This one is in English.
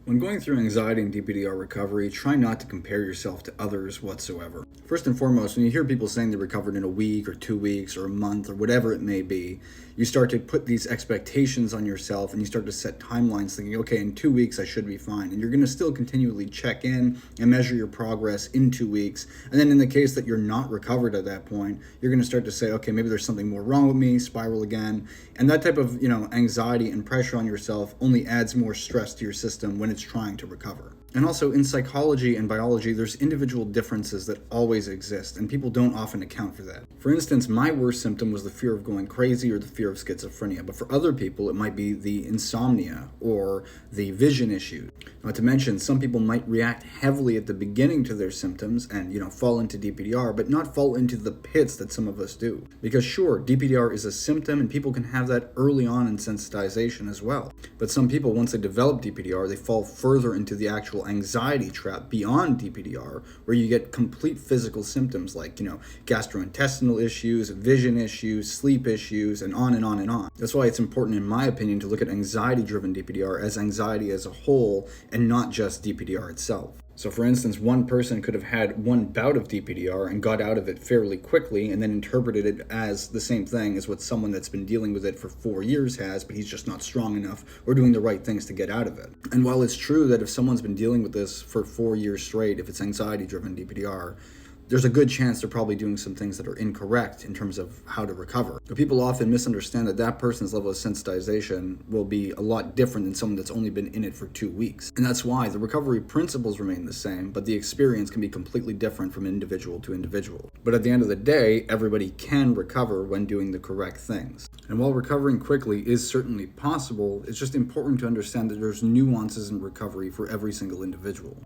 When going through anxiety and DPDR recovery, try not to compare yourself to others whatsoever. First and foremost, when you hear people saying they recovered in a week or 2 weeks or a month or whatever it may be, you start to put these expectations on yourself and you start to set timelines thinking, okay, in 2 weeks I should be fine. And you're going to still continually check in and measure your progress in 2 weeks. And then in the case that you're not recovered at that point, you're going to start to say, okay, maybe there's something more wrong with me, spiral again. And that type of, anxiety and pressure on yourself only adds more stress to your system when it's trying to recover. And also in psychology and biology, there's individual differences that always exist, and people don't often account for that. For instance, my worst symptom was the fear of going crazy or the fear of schizophrenia, but for other people, it might be the insomnia or the vision issue. Not to mention, some people might react heavily at the beginning to their symptoms and, fall into DPDR, but not fall into the pits that some of us do. Because sure, DPDR is a symptom and people can have that early on in sensitization as well. But some people, once they develop DPDR, they fall further into the actual anxiety trap beyond DPDR, where you get complete physical symptoms like, gastrointestinal issues, vision issues, sleep issues, and on and on and on. That's why it's important, in my opinion, to look at anxiety-driven DPDR as anxiety as a whole and not just DPDR itself. So for instance, one person could have had one bout of DPDR and got out of it fairly quickly and then interpreted it as the same thing as what someone that's been dealing with it for 4 years has, but he's just not strong enough or doing the right things to get out of it. And while it's true that if someone's been dealing with this for 4 years straight, if it's anxiety-driven DPDR, there's a good chance they're probably doing some things that are incorrect in terms of how to recover. But people often misunderstand that person's level of sensitization will be a lot different than someone that's only been in it for 2 weeks. And that's why the recovery principles remain the same, but the experience can be completely different from individual to individual. But at the end of the day, everybody can recover when doing the correct things. And while recovering quickly is certainly possible, it's just important to understand that there's nuances in recovery for every single individual.